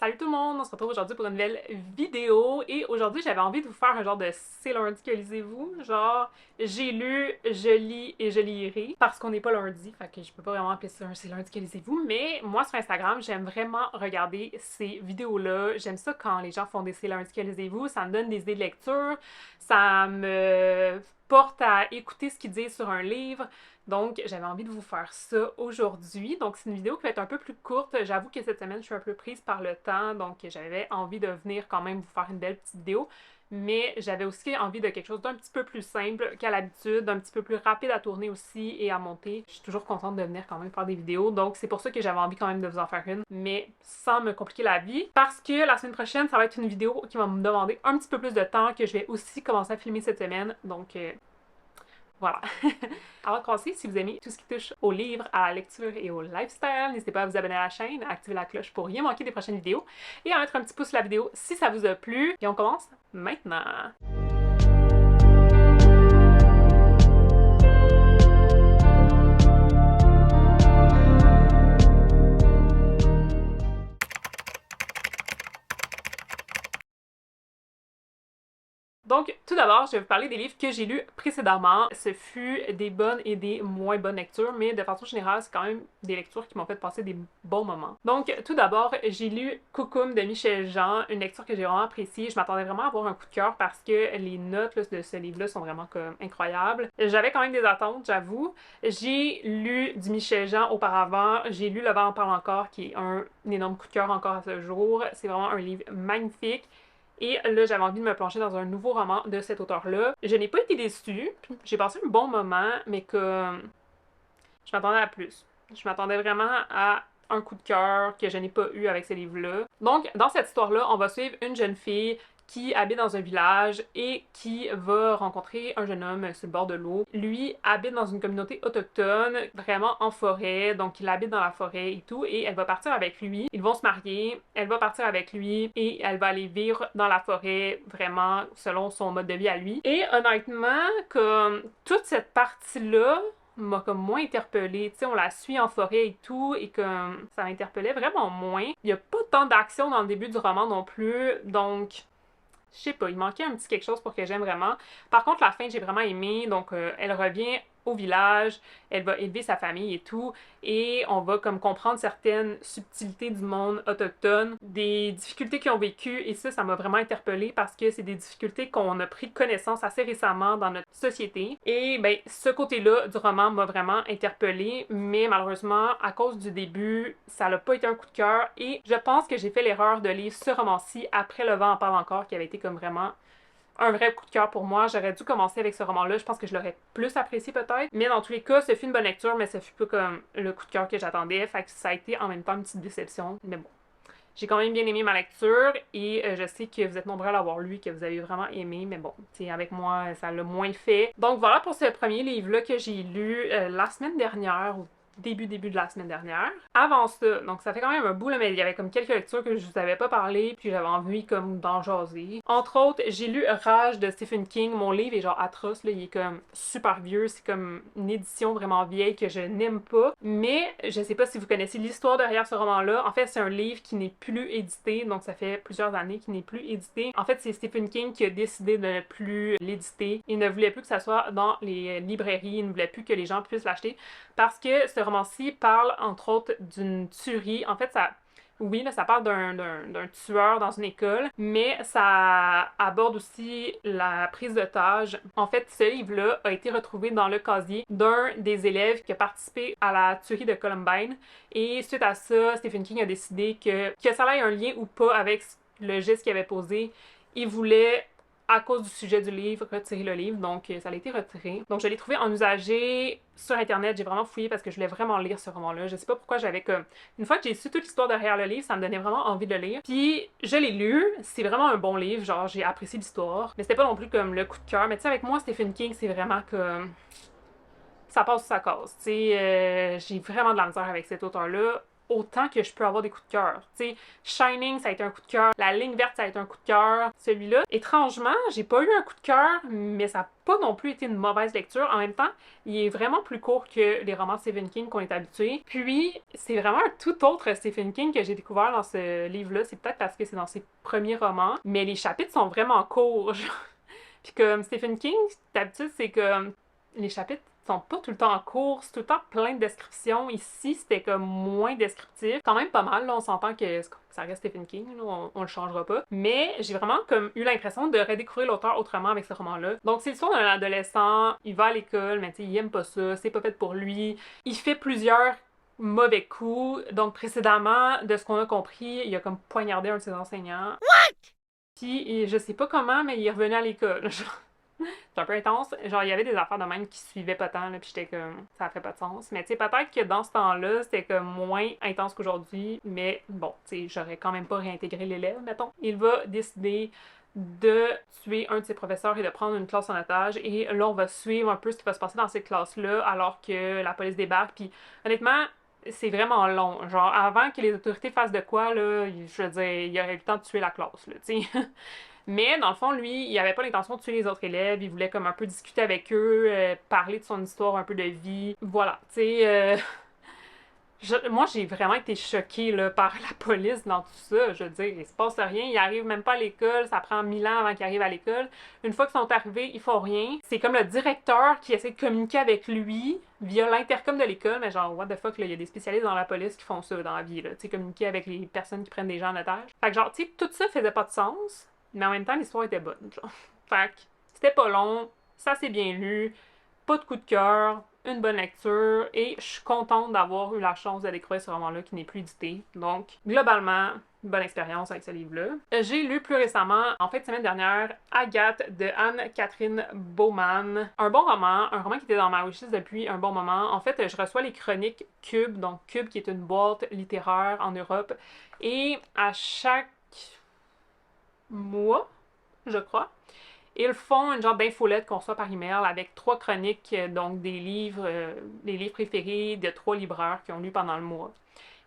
Salut tout le monde, on se retrouve aujourd'hui pour une nouvelle vidéo et aujourd'hui j'avais envie de vous faire un genre de c'est lundi que lisez-vous, genre j'ai lu, je lis et je lirai parce qu'on n'est pas lundi, fait que je peux pas vraiment appeler ça un c'est lundi que lisez-vous, mais moi sur Instagram j'aime vraiment regarder ces vidéos-là, j'aime ça quand les gens font des c'est lundi que lisez-vous, ça me donne des idées de lecture, ça me porte à écouter ce qu'ils disent sur un livre. Donc, j'avais envie de vous faire ça aujourd'hui. Donc, c'est une vidéo qui va être un peu plus courte. J'avoue que cette semaine, je suis un peu prise par le temps, donc j'avais envie de venir quand même vous faire une belle petite vidéo. Mais j'avais aussi envie de quelque chose d'un petit peu plus simple qu'à l'habitude, d'un petit peu plus rapide à tourner aussi et à monter. Je suis toujours contente de venir quand même faire des vidéos, donc c'est pour ça que j'avais envie quand même de vous en faire une, mais sans me compliquer la vie. Parce que la semaine prochaine, ça va être une vidéo qui va me demander un petit peu plus de temps, que je vais aussi commencer à filmer cette semaine, donc voilà. Avant de commencer, si vous aimez tout ce qui touche aux livres, à la lecture et au lifestyle, n'hésitez pas à vous abonner à la chaîne, à activer la cloche pour rien manquer des prochaines vidéos et à mettre un petit pouce sur la vidéo si ça vous a plu. Et on commence maintenant! Donc, tout d'abord, je vais vous parler des livres que j'ai lus précédemment. Ce fut des bonnes et des moins bonnes lectures, mais de façon générale, c'est quand même des lectures qui m'ont fait passer des bons moments. Donc, tout d'abord, j'ai lu Coucoum de Michel Jean, une lecture que j'ai vraiment appréciée. Je m'attendais vraiment à avoir un coup de cœur parce que les notes là, de ce livre-là sont vraiment comme incroyables. J'avais quand même des attentes, j'avoue. J'ai lu du Michel Jean auparavant. J'ai lu Le vent en parle encore, qui est un énorme coup de cœur encore à ce jour. C'est vraiment un livre magnifique. Et là, j'avais envie de me plonger dans un nouveau roman de cet auteur-là. Je n'ai pas été déçue. J'ai passé un bon moment, mais que je m'attendais à plus. Je m'attendais vraiment à un coup de cœur que je n'ai pas eu avec ce livre-là. Donc, dans cette histoire-là, on va suivre une jeune fille qui habite dans un village et qui va rencontrer un jeune homme sur le bord de l'eau. Lui habite dans une communauté autochtone, vraiment en forêt, donc il habite dans la forêt et tout, et elle va partir avec lui. Ils vont se marier, elle va partir avec lui et elle va aller vivre dans la forêt, vraiment selon son mode de vie à lui. Et honnêtement, comme toute cette partie-là, m'a comme moins interpellée. Tu sais, on la suit en forêt et tout, et comme ça m'interpellait vraiment moins. Il y a pas tant d'action dans le début du roman non plus, donc je sais pas, il manquait un petit quelque chose pour que j'aime vraiment. Par contre, la fin, j'ai vraiment aimé. Donc, elle revient au village, elle va élever sa famille et tout, et on va comme comprendre certaines subtilités du monde autochtone, des difficultés qu'ils ont vécues, et ça m'a vraiment interpellée parce que c'est des difficultés qu'on a pris connaissance assez récemment dans notre société. Et ben, ce côté-là du roman m'a vraiment interpellée, mais malheureusement, à cause du début, ça n'a pas été un coup de cœur, et je pense que j'ai fait l'erreur de lire ce roman-ci après Le vent en parle encore, qui avait été comme vraiment un vrai coup de cœur pour moi. J'aurais dû commencer avec ce roman-là. Je pense que je l'aurais plus apprécié peut-être. Mais dans tous les cas, ce fut une bonne lecture, mais ce fut pas comme le coup de cœur que j'attendais. Fait que ça a été en même temps une petite déception. Mais bon. J'ai quand même bien aimé ma lecture et je sais que vous êtes nombreux à l'avoir lu, que vous avez vraiment aimé, mais bon, tu sais, avec moi, ça l'a moins fait. Donc voilà pour ce premier livre-là que j'ai lu la semaine dernière, ou début de la semaine dernière. Avant ça, donc ça fait quand même un bout là, mais il y avait comme quelques lectures que je vous avais pas parlé, puis j'avais envie comme d'en jaser. Entre autres, j'ai lu Rage de Stephen King. Mon livre est genre atroce, là, il est comme super vieux, c'est comme une édition vraiment vieille que je n'aime pas. Mais je sais pas si vous connaissez l'histoire derrière ce roman-là. En fait, c'est un livre qui n'est plus édité, donc ça fait plusieurs années qu'il n'est plus édité. En fait, c'est Stephen King qui a décidé de ne plus l'éditer. Il ne voulait plus que ça soit dans les librairies, il ne voulait plus que les gens puissent l'acheter parce que ce roman-ci parle entre autres d'une tuerie. En fait, oui, là, ça parle d'un tueur dans une école, mais ça aborde aussi la prise d'otage. En fait, ce livre-là a été retrouvé dans le casier d'un des élèves qui a participé à la tuerie de Columbine. Et suite à ça, Stephen King a décidé que ça ait un lien ou pas avec le geste qu'il avait posé. Il voulait, à cause du sujet du livre, retirer le livre, donc ça a été retiré. Donc je l'ai trouvé en usagé sur internet, j'ai vraiment fouillé parce que je voulais vraiment lire ce roman-là. Je sais pas pourquoi j'avais comme... Une fois que j'ai su toute l'histoire derrière le livre, ça me donnait vraiment envie de le lire. Puis je l'ai lu, c'est vraiment un bon livre, genre j'ai apprécié l'histoire, mais c'était pas non plus comme le coup de cœur. Mais tu sais, avec moi, Stephen King, c'est vraiment comme... ça passe ou ça casse. Tu sais, j'ai vraiment de la misère avec cet auteur-là. autant que je peux avoir des coups de cœur. Tu sais, Shining, ça a été un coup de cœur. La ligne verte, ça a été un coup de cœur. Celui-là, étrangement, j'ai pas eu un coup de cœur, mais ça n'a pas non plus été une mauvaise lecture. En même temps, il est vraiment plus court que les romans de Stephen King qu'on est habitué. Puis, c'est vraiment un tout autre Stephen King que j'ai découvert dans ce livre-là. C'est peut-être parce que c'est dans ses premiers romans, mais les chapitres sont vraiment courts. Puis comme Stephen King, d'habitude, c'est que les chapitres sont pas tout le temps courts, c'est tout le temps plein de descriptions. Ici, c'était comme moins descriptif. Quand même pas mal, là, on s'entend que ça reste Stephen King, là, on le changera pas. Mais j'ai vraiment comme eu l'impression de redécouvrir l'auteur autrement avec ce roman-là. Donc c'est l'histoire d'un adolescent, il va à l'école, mais tu sais, il aime pas ça, c'est pas fait pour lui. Il fait plusieurs mauvais coups. Donc précédemment, de ce qu'on a compris, il a comme poignardé un de ses enseignants. Puis je sais pas comment, mais il est revenu à l'école. C'est un peu intense. Genre, il y avait des affaires de même qui suivaient pas tant, là, puis j'étais comme, ça fait pas de sens. Mais tu sais, peut-être que dans ce temps-là, c'était comme moins intense qu'aujourd'hui, mais bon, tu sais, j'aurais quand même pas réintégré l'élève, mettons. Il va décider de tuer un de ses professeurs et de prendre une classe en otage. Et là, on va suivre un peu ce qui va se passer dans cette classe-là, alors que la police débarque. Puis honnêtement, c'est vraiment long. Genre, avant que les autorités fassent de quoi, là, je veux dire, il aurait eu le temps de tuer la classe, là, tu sais. Mais dans le fond, lui, il avait pas l'intention de tuer les autres élèves, il voulait comme un peu discuter avec eux, parler de son histoire, un peu de vie. Voilà, tu sais, moi j'ai vraiment été choquée là, par la police dans tout ça. Je veux dire, il se passe rien, ils arrivent même pas à l'école, ça prend 1000 ans avant qu'ils arrivent à l'école. Une fois qu'ils sont arrivés, ils font rien. C'est comme le directeur qui essaie de communiquer avec lui via l'intercom de l'école, mais genre, what the fuck, là, il y a des spécialistes dans la police qui font ça dans la vie, là, tu sais, communiquer avec les personnes qui prennent des gens en otage. Fait que genre, tu sais, tout ça faisait pas de sens. Mais en même temps, l'histoire était bonne, genre. Fait que c'était pas long, ça s'est bien lu, pas de coup de cœur, une bonne lecture, et je suis contente d'avoir eu la chance de découvrir ce roman-là qui n'est plus édité. Donc, globalement, une bonne expérience avec ce livre-là. J'ai lu plus récemment, en fait, semaine dernière, Agathe de Anne-Catherine Baumann. Un bon roman, un roman qui était dans ma wishlist depuis un bon moment. En fait, je reçois les chroniques Cube, donc Cube qui est une boîte littéraire en Europe, et à chaque mois, je crois. Ils font une genre d'infolette qu'on reçoit par email avec 3 chroniques, donc des livres préférés de 3 libraires qui ont lu pendant le mois.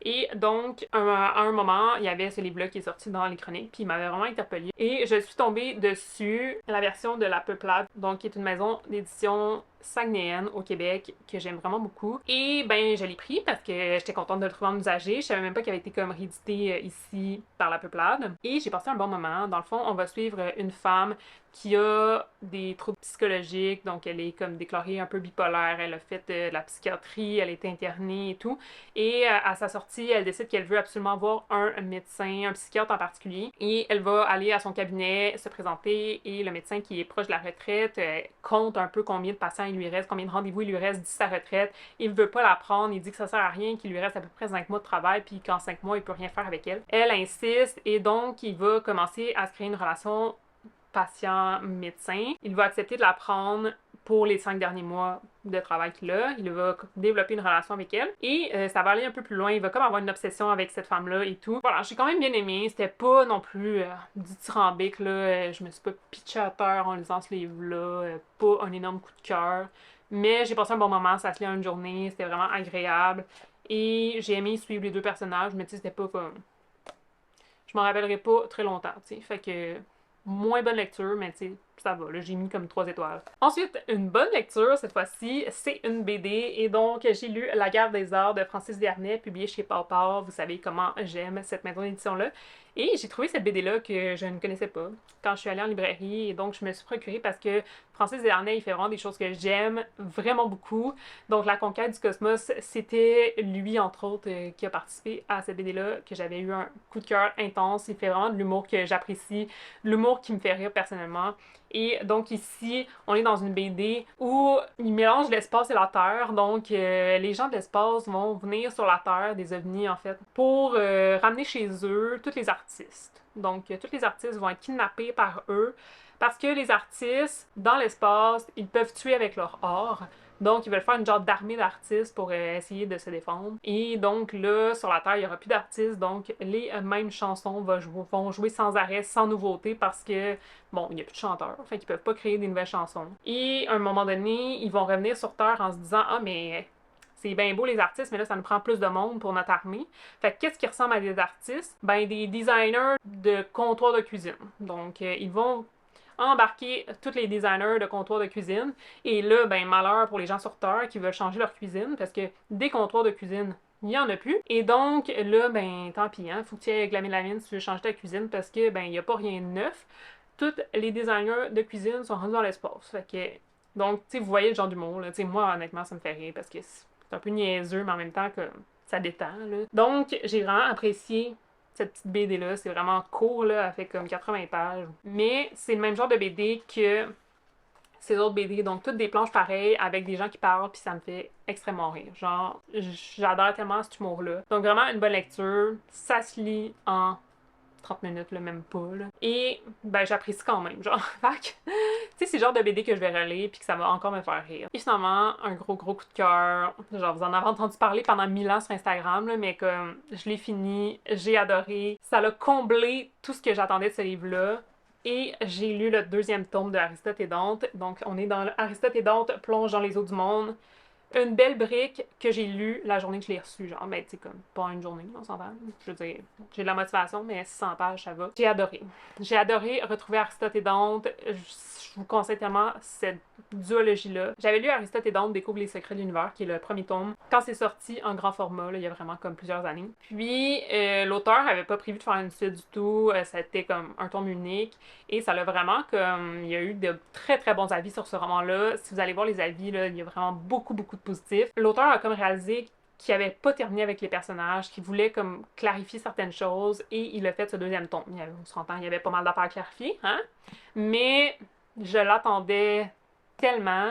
Et donc, à un moment, il y avait ce livre-là qui est sorti dans les chroniques, puis il m'avait vraiment interpellée. Et je suis tombée dessus, la version de La Peuplade, donc qui est une maison d'édition saguenayenne au Québec, que j'aime vraiment beaucoup. Et ben, je l'ai pris parce que j'étais contente de le trouver en usagé. Je savais même pas qu'il avait été comme réédité ici par La Peuplade. Et j'ai passé un bon moment. Dans le fond, on va suivre une femme qui a des troubles psychologiques, donc elle est comme déclarée un peu bipolaire, elle a fait de la psychiatrie, elle est internée et tout. Et à sa sortie, elle décide qu'elle veut absolument voir un médecin, un psychiatre en particulier. Et elle va aller à son cabinet, se présenter, et le médecin qui est proche de la retraite compte un peu combien de patients il lui reste, combien de rendez-vous il lui reste d'ici sa retraite. Il veut pas la prendre, il dit que ça sert à rien, qu'il lui reste à peu près 5 mois de travail, puis qu'en 5 mois, il peut rien faire avec elle. Elle insiste, et donc il va commencer à se créer une relation patient-médecin. Il va accepter de la prendre pour les 5 derniers mois de travail qu'il a. Il va développer une relation avec elle. Et ça va aller un peu plus loin. Il va comme avoir une obsession avec cette femme-là et tout. Voilà, j'ai quand même bien aimé. C'était pas non plus dithyrambique, là. Je me suis pas pitchée à terre en lisant ce livre-là. Pas un énorme coup de cœur. Mais j'ai passé un bon moment. Ça se lit en une journée. C'était vraiment agréable. Et j'ai aimé suivre les 2 personnages. Mais tu sais, c'était pas comme... Je m'en rappellerai pas très longtemps, tu sais. Fait que... moins bonne lecture, mais tu sais, ça va, là, j'ai mis comme 3 étoiles. Ensuite, une bonne lecture, cette fois-ci, c'est une BD, et donc j'ai lu La Guerre des Arts de Francis Dernay, publié chez Pawpaw. Vous savez comment j'aime cette maison d'édition-là. Et j'ai trouvé cette BD-là que je ne connaissais pas quand je suis allée en librairie, et donc je me suis procurée parce que Francis Dernay, il fait vraiment des choses que j'aime vraiment beaucoup. Donc La Conquête du Cosmos, c'était lui, entre autres, qui a participé à cette BD-là, que j'avais eu un coup de cœur intense. Il fait vraiment de l'humour que j'apprécie, l'humour qui me fait rire personnellement. Et donc ici, on est dans une BD où il mélange l'espace et la Terre. Donc les gens de l'espace vont venir sur la Terre, des ovnis en fait, pour ramener chez eux tous les artistes. Donc tous les artistes vont être kidnappés par eux parce que les artistes, dans l'espace, ils peuvent tuer avec leur art. Donc, ils veulent faire une genre d'armée d'artistes pour essayer de se défendre. Et donc, là, sur la Terre, il n'y aura plus d'artistes. Donc, les mêmes chansons vont jouer sans arrêt, sans nouveauté, parce que, bon, il n'y a plus de chanteurs. Fait qu'ils peuvent pas créer des nouvelles chansons. Et à un moment donné, ils vont revenir sur Terre en se disant « Ah, mais c'est bien beau les artistes, mais là, ça nous prend plus de monde pour notre armée. Fait que qu'est-ce qui ressemble à des artistes? Ben, des designers de comptoirs de cuisine. Donc, ils vont embarquer tous les designers de comptoirs de cuisine. Et là, ben, malheur pour les gens sur Terre qui veulent changer leur cuisine, parce que des comptoirs de cuisine, il n'y en a plus. Et donc, là, ben, tant pis, hein, faut que tu ailles glamer la mine si tu veux changer ta cuisine, parce que, ben, il n'y a pas rien de neuf. Tous les designers de cuisine sont rendus dans l'espace. Fait que, donc, tu sais, vous voyez le genre d'humour, là. Tu sais, moi, honnêtement, ça me fait rire, parce que c'est un peu niaiseux, mais en même temps, que ça détend, là. Donc, j'ai vraiment apprécié cette petite BD-là. C'est vraiment court, là. Elle fait comme 80 pages. Mais c'est le même genre de BD que ces autres BD. Donc, toutes des planches pareilles avec des gens qui parlent, puis ça me fait extrêmement rire. Genre, j'adore tellement cet humour-là. Donc, vraiment une bonne lecture. Ça se lit en 30 minutes, là, même pas, là. Et, ben, j'apprécie quand même, genre. Fait que, tu sais, c'est le genre de BD que je vais relire puis que ça va encore me faire rire. Et finalement, un gros coup de cœur. Genre, vous en avez entendu parler pendant 1000 ans sur Instagram, là, mais comme, je l'ai fini, j'ai adoré. Ça l'a comblé tout ce que j'attendais de ce livre-là. Et j'ai lu le deuxième tome de Aristote et Dante. Donc, on est dans Aristote et Dante plonge dans les eaux du monde. Une belle brique que j'ai lue la journée que je l'ai reçue. Genre, ben, tu sais, comme, pas une journée, on s'entend. Je veux dire, j'ai de la motivation, mais 600 pages, ça va. J'ai adoré. J'ai adoré retrouver Aristote et Dante. Je vous conseille tellement cette duologie-là. J'avais lu Aristote et Dante découvre les secrets de l'univers, qui est le premier tome, quand c'est sorti en grand format, là, il y a vraiment comme plusieurs années. Puis, l'auteur avait pas prévu de faire une suite du tout. Ça a été comme un tome unique. Et ça l'a vraiment comme... Il y a eu de très très bons avis sur ce roman-là. Si vous allez voir les avis, là, il y a vraiment beaucoup de positifs. L'auteur a comme réalisé qu'il avait pas terminé avec les personnages, qu'il voulait comme clarifier certaines choses, et il a fait ce deuxième tome. On s'entend, il y avait pas mal d'affaires à clarifier, hein? Mais je l'attendais tellement.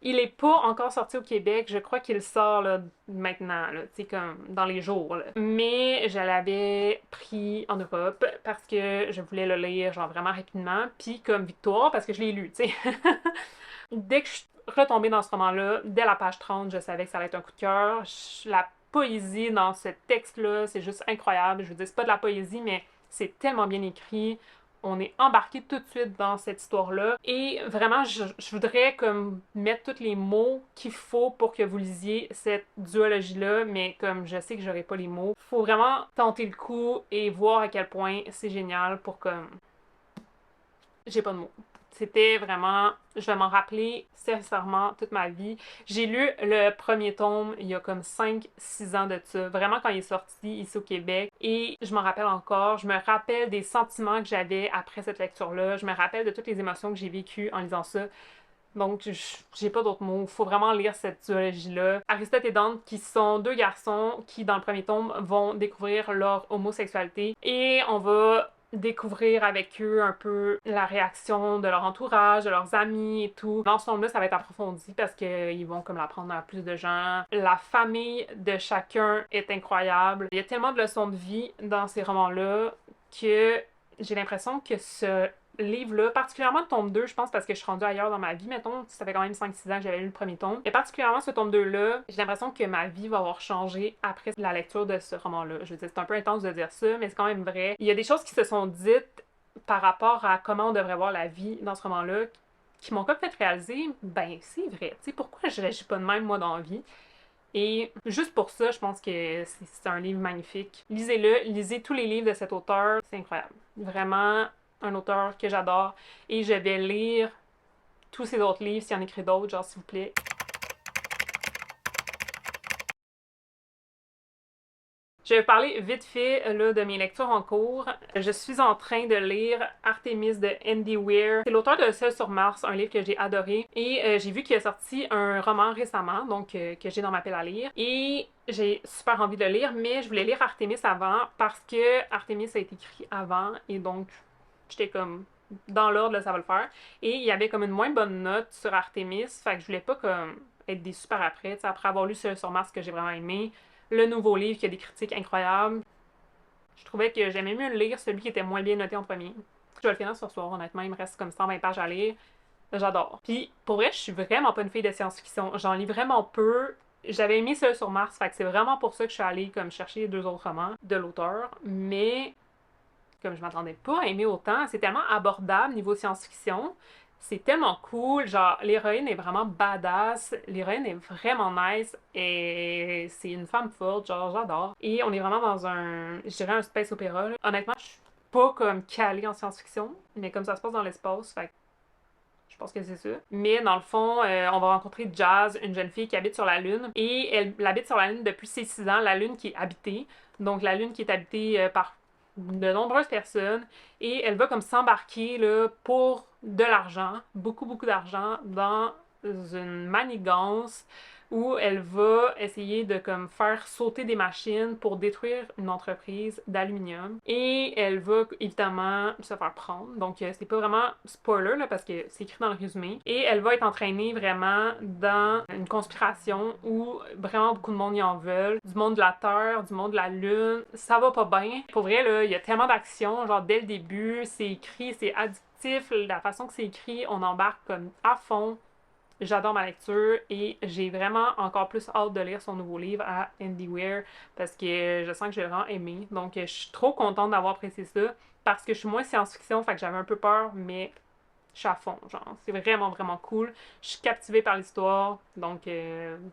Il est pas encore sorti au Québec, je crois qu'il sort là, maintenant, tu sais, comme dans les jours. Là. Mais je l'avais pris en Europe parce que je voulais le lire genre vraiment rapidement, puis comme victoire parce que je l'ai lu, tu sais. Dès que je suis retombée dans ce roman-là, dès la page 30, je savais que ça allait être un coup de cœur. La poésie dans ce texte-là, c'est juste incroyable. Je veux dire, c'est pas de la poésie, mais c'est tellement bien écrit. On est embarqué tout de suite dans cette histoire-là. Et vraiment, je voudrais comme mettre tous les mots qu'il faut pour que vous lisiez cette duologie-là, mais comme je sais que j'aurai pas les mots, faut vraiment tenter le coup et voir à quel point c'est génial pour comme... J'ai pas de mots. C'était vraiment... Je vais m'en rappeler sincèrement toute ma vie. J'ai lu le premier tome il y a comme 5-6 ans de ça. Vraiment quand il est sorti ici au Québec. Et je m'en rappelle encore. Je me rappelle des sentiments que j'avais après cette lecture-là. Je me rappelle de toutes les émotions que j'ai vécues en lisant ça. Donc, j'ai pas d'autres mots. Faut vraiment lire cette duologie-là. Aristote et Dante, qui sont deux garçons qui, dans le premier tome, vont découvrir leur homosexualité. Et on va découvrir avec eux un peu la réaction de leur entourage, de leurs amis et tout. Dans ce tome-là, ça va être approfondi parce qu'ils vont comme l'apprendre à plus de gens. La famille de chacun est incroyable. Il y a tellement de leçons de vie dans ces romans-là que j'ai l'impression que ce livre-là, particulièrement le tome 2, je pense parce que je suis rendue ailleurs dans ma vie, mettons, ça fait quand même 5-6 ans que j'avais lu le premier tome, et particulièrement ce tome 2-là, j'ai l'impression que ma vie va avoir changé après la lecture de ce roman-là. Je veux dire, c'est un peu intense de dire ça, mais c'est quand même vrai. Il y a des choses qui se sont dites par rapport à comment on devrait voir la vie dans ce roman-là, qui m'ont comme fait réaliser, ben c'est vrai, tu sais, pourquoi je réagis pas de même, moi, dans la vie? Et juste pour ça, je pense que c'est un livre magnifique. Lisez-le, lisez tous les livres de cet auteur, c'est incroyable. Vraiment, un auteur que j'adore. Et je vais lire tous ses autres livres s'il en écrit d'autres, genre s'il vous plaît. Je vais parler vite fait là, de mes lectures en cours. Je suis en train de lire Artemis de Andy Weir. C'est l'auteur de Seul sur Mars, un livre que j'ai adoré. Et j'ai vu qu'il a sorti un roman récemment, donc que j'ai dans ma pile à lire. Et j'ai super envie de le lire, mais je voulais lire Artemis avant parce que Artemis a été écrit avant. Et donc, j'étais comme dans l'ordre, ça va le faire. Et il y avait comme une moins bonne note sur Artemis, fait que je voulais pas comme être déçue par après. T'sais, après avoir lu Seul sur Mars que j'ai vraiment aimé, le nouveau livre qui a des critiques incroyables, je trouvais que j'aimais mieux lire celui qui était moins bien noté en premier. Je vais le finir ce soir, honnêtement, il me reste comme 120 pages à lire. J'adore. Puis pour vrai, je suis vraiment pas une fille de science-fiction. J'en lis vraiment peu. J'avais aimé Seul sur Mars, fait que c'est vraiment pour ça que je suis allée comme chercher les deux autres romans de l'auteur. Mais comme je m'attendais pas à aimer autant, c'est tellement abordable niveau science-fiction. C'est tellement cool, genre l'héroïne est vraiment badass, l'héroïne est vraiment nice et c'est une femme forte, genre j'adore. Et on est vraiment dans un, je dirais un space opéra. Là. Honnêtement, je suis pas comme calée en science-fiction, mais comme ça se passe dans l'espace, fait que je pense que c'est ça. Mais dans le fond, on va rencontrer Jazz, une jeune fille qui habite sur la Lune. Et elle habite sur la Lune depuis ses 6 ans, la Lune qui est habitée. Donc la Lune qui est habitée par de nombreuses personnes. Et elle va comme s'embarquer là, pour de l'argent, beaucoup, beaucoup d'argent, dans une manigance où elle va essayer de comme faire sauter des machines pour détruire une entreprise d'aluminium. Et elle va évidemment se faire prendre. Donc c'est pas vraiment spoiler là, parce que c'est écrit dans le résumé. Et elle va être entraînée vraiment dans une conspiration où vraiment beaucoup de monde y en veulent. Du monde de la Terre, du monde de la Lune. Ça va pas bien. Pour vrai, là, il y a tellement d'action. Genre dès le début, c'est écrit, c'est addictif. La façon que c'est écrit, on embarque comme à fond. J'adore ma lecture et j'ai vraiment encore plus hâte de lire son nouveau livre à Andy Weir parce que je sens que j'ai vraiment aimé. Donc, je suis trop contente d'avoir apprécié ça parce que je suis moins science-fiction, fait que j'avais un peu peur, mais je suis à fond. Genre, c'est vraiment, vraiment cool. Je suis captivée par l'histoire. Donc,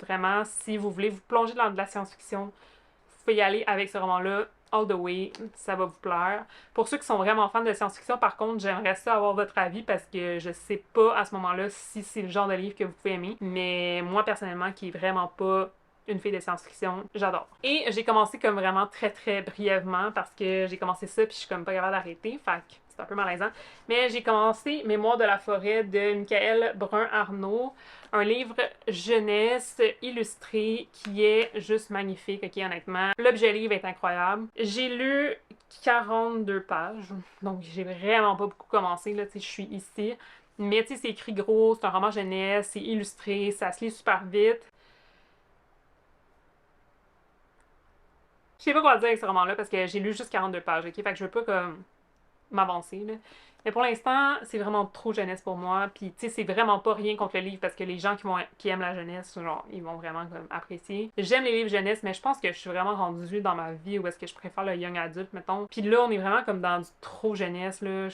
vraiment, si vous voulez vous plonger dans de la science-fiction, vous pouvez y aller avec ce roman-là. All the way, ça va vous plaire. Pour ceux qui sont vraiment fans de science-fiction, par contre, j'aimerais ça avoir votre avis parce que je sais pas à ce moment-là si c'est le genre de livre que vous pouvez aimer. Mais moi, personnellement, qui est vraiment pas une fille de science-fiction, j'adore. Et j'ai commencé comme vraiment très très brièvement parce que j'ai commencé ça puis je suis comme pas capable d'arrêter. Fait que c'est un peu malaisant. Mais j'ai commencé Mémoire de la forêt de Michael Brun-Arnaud, un livre jeunesse illustré qui est juste magnifique, ok, honnêtement. L'objet livre est incroyable. J'ai lu 42 pages, donc j'ai vraiment pas beaucoup commencé, là, tu sais, je suis ici. Mais tu sais, c'est écrit gros, c'est un roman jeunesse, c'est illustré, ça se lit super vite. Je sais pas quoi dire avec ce roman-là parce que j'ai lu juste 42 pages, ok? Fait que je veux pas comme m'avancer, là. Mais pour l'instant, c'est vraiment trop jeunesse pour moi. Puis, tu sais, c'est vraiment pas rien contre le livre parce que les gens qui aiment la jeunesse, genre, ils vont vraiment comme apprécier. J'aime les livres jeunesse, mais je pense que je suis vraiment rendue dans ma vie où est-ce que je préfère le young adulte, mettons. Puis là, on est vraiment comme dans du trop jeunesse, là.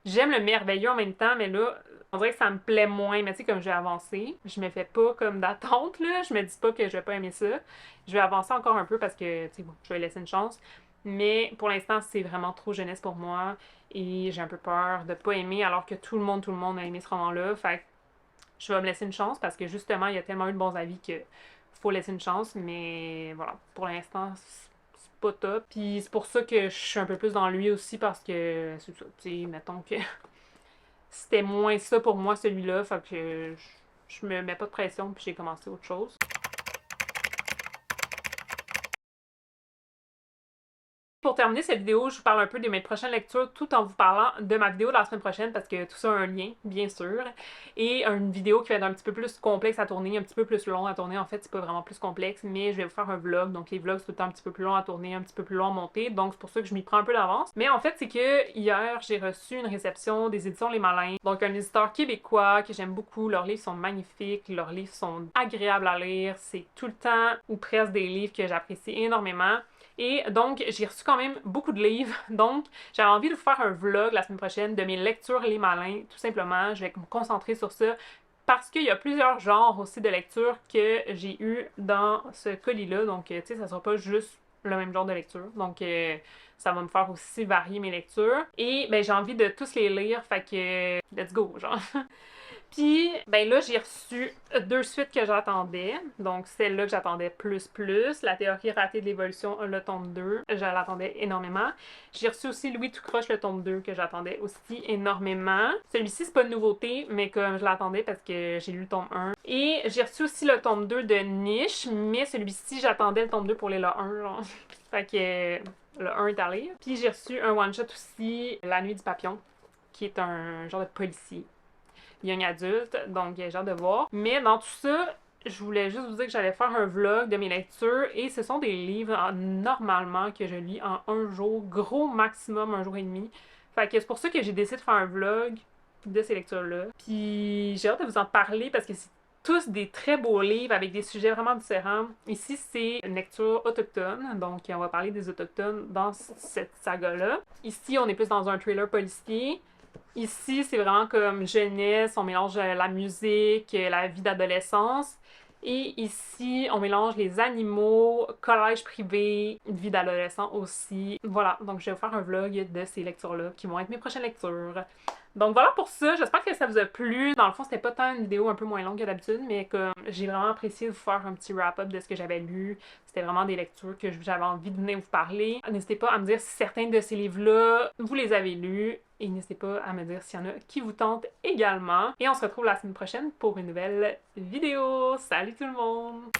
J'aime le merveilleux en même temps, mais là, on dirait que ça me plaît moins. Mais tu sais, comme je vais avancer, je me fais pas comme d'attente, là. Je me dis pas que je vais pas aimer ça. Je vais avancer encore un peu parce que, tu sais, bon, je vais laisser une chance. Mais pour l'instant, c'est vraiment trop jeunesse pour moi. Et j'ai un peu peur de pas aimer alors que tout le monde a aimé ce roman-là. Fait que je vais me laisser une chance parce que justement, il y a tellement eu de bons avis que faut laisser une chance. Mais voilà, pour l'instant, c'est pas top. Puis c'est pour ça que je suis un peu plus dans lui aussi parce que c'est ça, tu sais, mettons que c'était moins ça pour moi celui-là. Fait que je me mets pas de pression puis j'ai commencé autre chose. Pour terminer cette vidéo, je vous parle un peu de mes prochaines lectures tout en vous parlant de ma vidéo de la semaine prochaine parce que tout ça a un lien, bien sûr. Et une vidéo qui va être un petit peu plus complexe à tourner, un petit peu plus long à tourner. En fait, c'est pas vraiment plus complexe, mais je vais vous faire un vlog. Donc les vlogs, c'est tout le temps un petit peu plus long à tourner, un petit peu plus long à monter. Donc c'est pour ça que je m'y prends un peu d'avance. Mais en fait, c'est que hier, j'ai reçu une réception des éditions Les Malins. Donc un éditeur québécois que j'aime beaucoup. Leurs livres sont magnifiques, leurs livres sont agréables à lire. C'est tout le temps ou presque des livres que j'apprécie énormément. Et donc, j'ai reçu quand même beaucoup de livres. Donc, j'avais envie de vous faire un vlog la semaine prochaine de mes lectures Les Malins. Tout simplement, je vais me concentrer sur ça parce qu'il y a plusieurs genres aussi de lecture que j'ai eu dans ce colis-là. Donc, tu sais, ça sera pas juste le même genre de lecture. Donc, ça va me faire aussi varier mes lectures. Et ben, j'ai envie de tous les lire. Fait que, let's go, genre. Puis, ben là, j'ai reçu 2 suites que j'attendais. Donc, celle-là que j'attendais plus. La théorie ratée de l'évolution, le tome 2. Je l'attendais énormément. J'ai reçu aussi Louis tout croche, le tome 2, que j'attendais aussi énormément. Celui-ci, c'est pas une nouveauté, mais comme je l'attendais parce que j'ai lu le tome 1. Et j'ai reçu aussi le tome 2 de Niche, mais celui-ci, j'attendais le tome 2 pour lire le 1, genre. Fait que le 1 est à lire. Puis j'ai reçu un one-shot aussi, La Nuit du Papillon, qui est un genre de policier young adulte, donc j'ai hâte de voir. Mais dans tout ça, je voulais juste vous dire que j'allais faire un vlog de mes lectures et ce sont des livres normalement que je lis en un jour, gros maximum un jour et demi. Fait que c'est pour ça que j'ai décidé de faire un vlog de ces lectures-là. Puis j'ai hâte de vous en parler parce que c'est tous des très beaux livres avec des sujets vraiment différents. Ici, c'est une lecture autochtone, donc on va parler des autochtones dans cette saga-là. Ici, on est plus dans un thriller policier. Ici, c'est vraiment comme jeunesse, on mélange la musique, la vie d'adolescence. Et ici, on mélange les animaux, collège privé, vie d'adolescent aussi. Voilà, donc je vais vous faire un vlog de ces lectures-là qui vont être mes prochaines lectures. Donc voilà pour ça, j'espère que ça vous a plu. Dans le fond, c'était pas tant une vidéo un peu moins longue que d'habitude, mais comme j'ai vraiment apprécié vous faire un petit wrap-up de ce que j'avais lu. C'était vraiment des lectures que j'avais envie de venir vous parler. N'hésitez pas à me dire si certains de ces livres-là, vous les avez lus. Et n'hésitez pas à me dire s'il y en a qui vous tentent également. Et on se retrouve la semaine prochaine pour une nouvelle vidéo. Salut tout le monde!